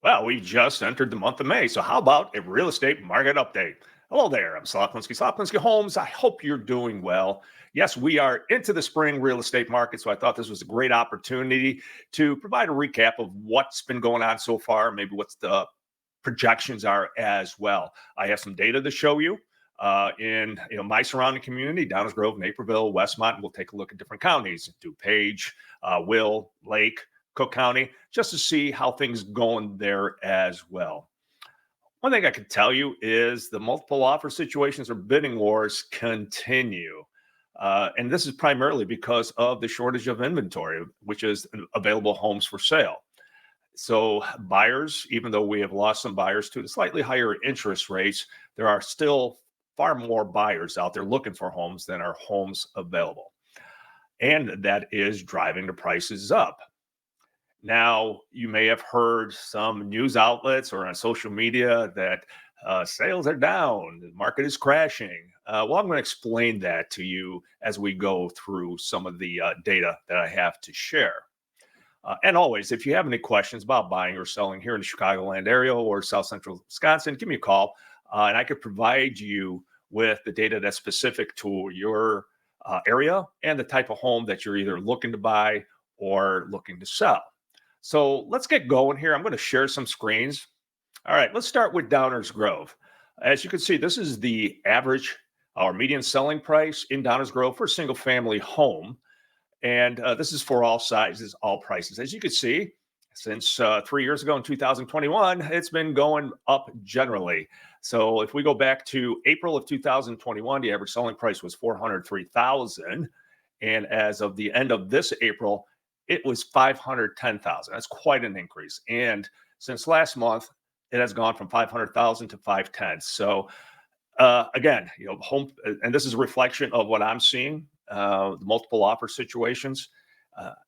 Well, we just entered the month of May, so how about a real estate market update? Hello there, I'm Slav Polinski Homes. I hope you're doing well. Yes, we are into the spring real estate market, so I thought this was a great opportunity to provide a recap of what's been going on so far, maybe what's the projections are as well. I have some data to show you in my surrounding community, Downers Grove, Naperville, Westmont. We'll take a look at different counties, DuPage, Will, Lake, Cook County, just to see how things going there as well. One thing I can tell you is the multiple offer situations or bidding wars continue. And this is primarily because of the shortage of inventory, which is available homes for sale. So buyers, even though we have lost some buyers to the slightly higher interest rates, there are still far more buyers out there looking for homes than are homes available. And that is driving the prices up. Now, you may have heard some news outlets or on social media that sales are down, the market is crashing. Well, I'm going to explain that to you as we go through some of the data that I have to share. And always, if you have any questions about buying or selling here in the Chicagoland area or South Central Wisconsin, give me a call and I could provide you with the data that's specific to your area and the type of home that you're either looking to buy or looking to sell. So let's get going here. I'm going to share some screens. All right, let's start with Downers Grove. As you can see, this is the average or median selling price in Downers Grove for a single family home. And this is for all sizes, all prices. As you can see, since 3 years ago in 2021, it's been going up generally. So if we go back to April of 2021, the average selling price was $403,000. And as of the end of this April, it was $510,000. That's quite an increase. And since last month, it has gone from $500,000 to $510,000. So again, home, and this is a reflection of what I'm seeing, the multiple offer situations.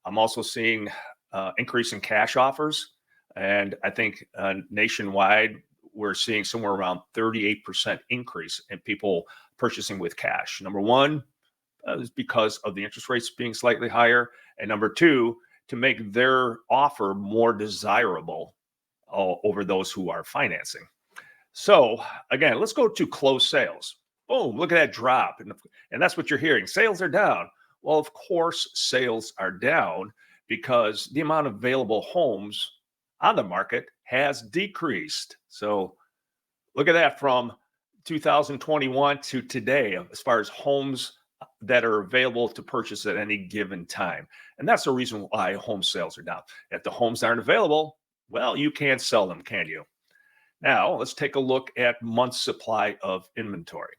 I'm also seeing increase in cash offers. And I think nationwide, we're seeing somewhere around 38% increase in people purchasing with cash. Number one is because of the interest rates being slightly higher. And number two, to make their offer more desirable over those who are financing. So again, let's go to closed sales. Boom, look at that drop. And that's what you're hearing. Sales are down. Well, of course, sales are down because the amount of available homes on the market has decreased. So look at that from 2021 to today, as far as homes that are available to purchase at any given time. And that's the reason why home sales are down. If the homes aren't available, well, you can't sell them, can you? Now, let's take a look at month's supply of inventory.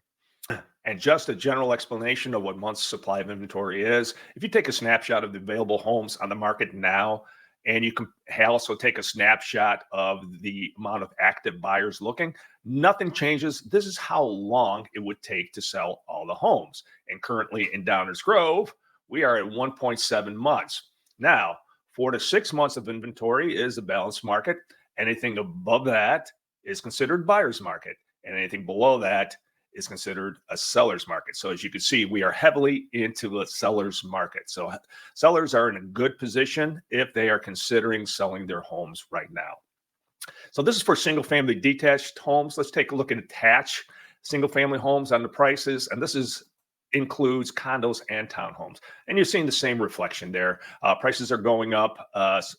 And just a general explanation of what month's supply of inventory is. If you take a snapshot of the available homes on the market now, and you can also take a snapshot of the amount of active buyers looking, nothing changes. This is how long it would take to sell all the homes. And currently in Downers Grove, we are at 1.7 months. Now, 4 to 6 months of inventory is a balanced market. Anything above that is considered buyer's market. And anything below that is considered a seller's market. So as you can see, we are heavily into a seller's market. So sellers are in a good position if they are considering selling their homes right now. So this is for single family detached homes. Let's take a look at attached single family homes on the prices. And this includes condos and townhomes. And you're seeing the same reflection there. Prices are going up,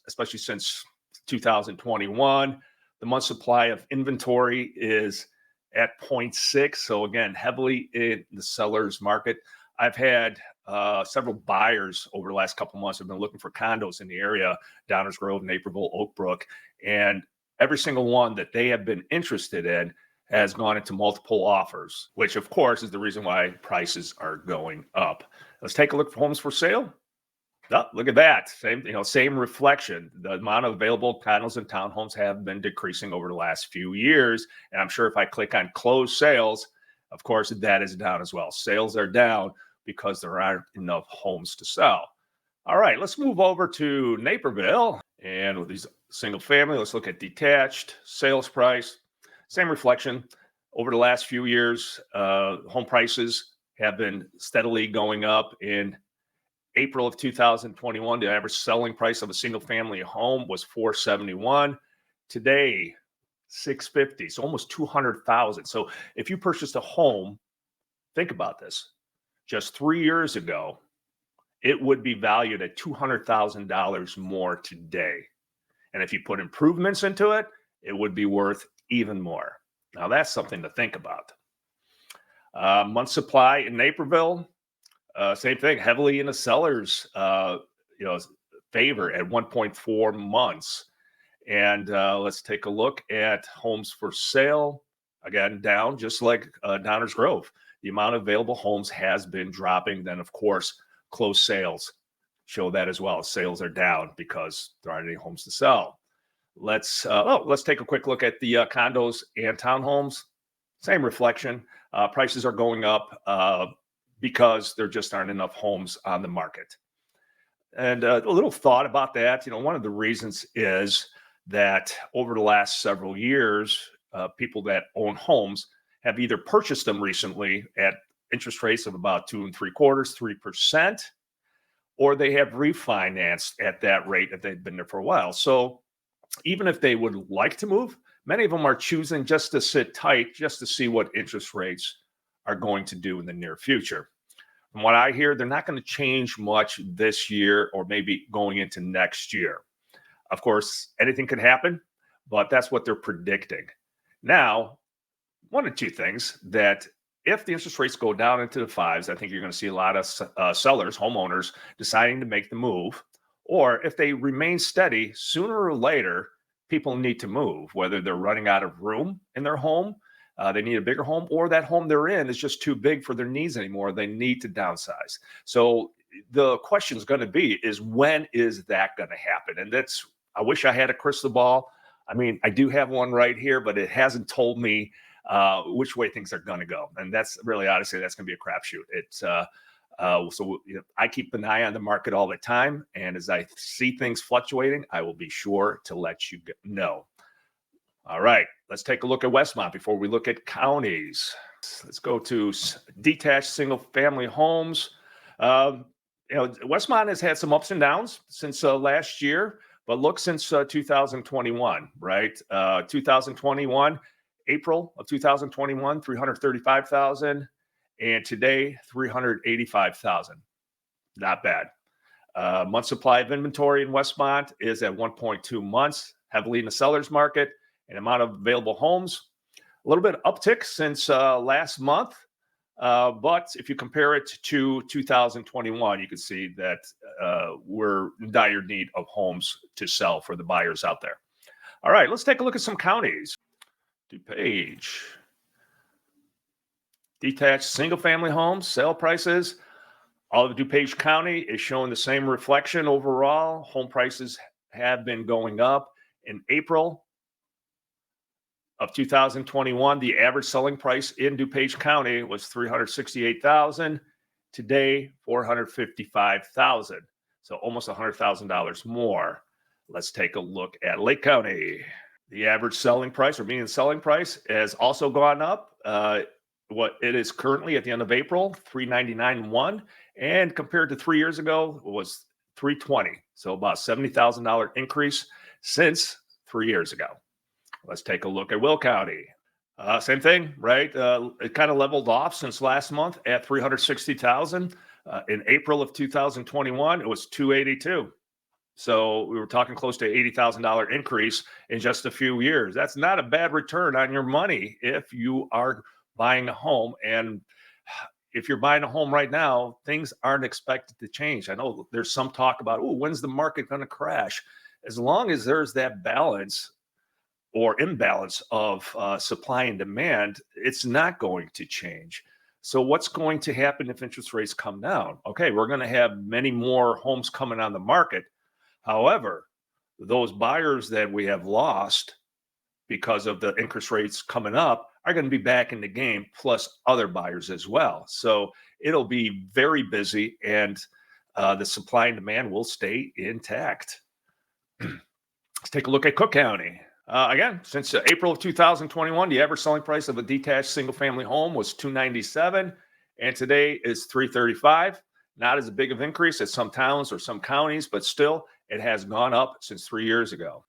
especially since 2021. The month supply of inventory is at 0.6. So again, heavily in the seller's market. I've had several buyers over the last couple of months have been looking for condos in the area, Downers Grove, Naperville, Oak Brook, and every single one that they have been interested in has gone into multiple offers, which of course is the reason why prices are going up. Let's take a look for homes for sale. Oh, look at that. Same reflection. The amount of available condos and townhomes have been decreasing over the last few years. And I'm sure if I click on closed sales, of course, that is down as well. Sales are down because there aren't enough homes to sell. All right, let's move over to Naperville. And with these single family, let's look at detached sales price. Same reflection. Over the last few years, home prices have been steadily going up. In April of 2021, the average selling price of a single family home was $471. Today, 650, so almost 200,000. So if you purchased a home, think about this. Just 3 years ago, it would be valued at $200,000 more today. And if you put improvements into it, it would be worth even more. Now that's something to think about. Month supply in Naperville, same thing, heavily in the seller's favor at 1.4 months. And let's take a look at homes for sale. Again, down just like Downers Grove. The amount of available homes has been dropping. Then, of course, closed sales show that as well. Sales are down because there aren't any homes to sell. Let's take a quick look at the condos and townhomes. Same reflection. Prices are going up because there just aren't enough homes on the market. And a little thought about that. One of the reasons is that over the last several years, people that own homes have either purchased them recently at interest rates of about 2.75%, 3%, or they have refinanced at that rate that they've been there for a while. So even if they would like to move, many of them are choosing just to sit tight, just to see what interest rates are going to do in the near future. From what I hear, they're not going to change much this year or maybe going into next year. Of course, anything could happen, but that's what they're predicting. Now, one of two things that if the interest rates go down into the fives, I think you're going to see a lot of sellers, homeowners deciding to make the move. Or if they remain steady, sooner or later, people need to move, whether they're running out of room in their home, they need a bigger home, or that home they're in is just too big for their needs anymore. They need to downsize. So the question is going to be is when is that going to happen? And I wish I had a crystal ball. I mean, I do have one right here, but it hasn't told me which way things are going to go. And that's really, honestly, that's going to be a crapshoot. It's I keep an eye on the market all the time. And as I see things fluctuating, I will be sure to let you know. All right, let's take a look at Westmont before we look at counties. Let's go to detached single family homes. Westmont has had some ups and downs since last year, but look since 2021, right? 2021, April of 2021, 335,000. And today, 385,000. Not bad. Month supply of inventory in Westmont is at 1.2 months, heavily in the seller's market. And amount of available homes, a little bit uptick since last month. But if you compare it to 2021, you can see that we're in dire need of homes to sell for the buyers out there. All right, let's take a look at some counties. DuPage. Detached single-family homes, sale prices. All of DuPage County is showing the same reflection overall. Home prices have been going up. In April of 2021, the average selling price in DuPage County was $368,000. Today, $455,000. So almost $100,000 more. Let's take a look at Lake County. The average selling price or median selling price has also gone up. What it is currently at the end of April, $399,100, and compared to 3 years ago, it was $320,000. So about $70,000 increase since 3 years ago. Let's take a look at Will County. Same thing, right? It kind of leveled off since last month at $360,000. In April of 2021, it was $282,000. So we were talking close to $80,000 increase in just a few years. That's not a bad return on your money if you are buying a home. And if you're buying a home right now, things aren't expected to change. I know there's some talk about, when's the market going to crash? As long as there's that balance or imbalance of supply and demand, it's not going to change. So what's going to happen if interest rates come down? Okay, we're going to have many more homes coming on the market. However, those buyers that we have lost because of the interest rates coming up are going to be back in the game, plus other buyers as well. So it'll be very busy, and the supply and demand will stay intact. Let's take a look at Cook County. Again, since April of 2021, the average selling price of a detached single-family home was $297,000, and today is $335,000. Not as big of an increase as some towns or some counties, but still, it has gone up since 3 years ago.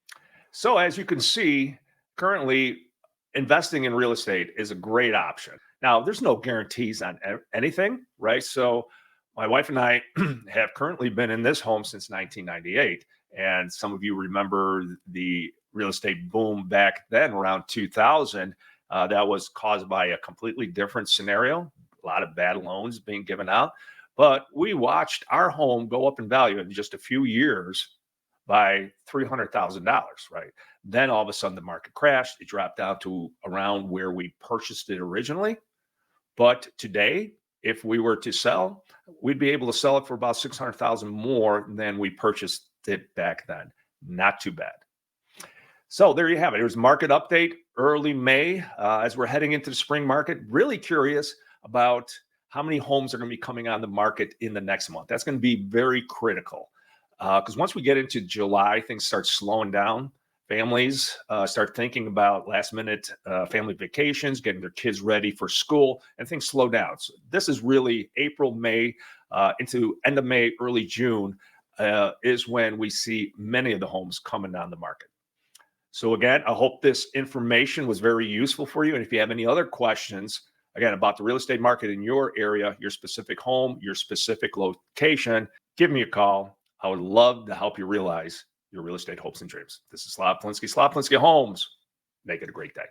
So, as you can see, currently investing in real estate is a great option. Now, there's no guarantees on anything, right? So, my wife and I have currently been in this home since 1998. And some of you remember the real estate boom back then around 2000. That was caused by a completely different scenario, a lot of bad loans being given out. But we watched our home go up in value in just a few years by $300,000, right? Then all of a sudden the market crashed. It dropped down to around where we purchased it originally. But today, if we were to sell, we'd be able to sell it for about 600,000 more than we purchased it back then. Not too bad. So there you have it. It was market update early May as we're heading into the spring market. Really curious about how many homes are going to be coming on the market in the next month. That's going to be very critical because once we get into July, things start slowing down. Families start thinking about last minute family vacations, getting their kids ready for school, and things slow down. So this is really April, May, into end of May, early June is when we see many of the homes coming on the market. So again, I hope this information was very useful for you. And if you have any other questions, again, about the real estate market in your area, your specific home, your specific location, give me a call. I would love to help you realize your real estate hopes and dreams. This is Slav Polinski, Slav Polinski Homes. Make it a great day.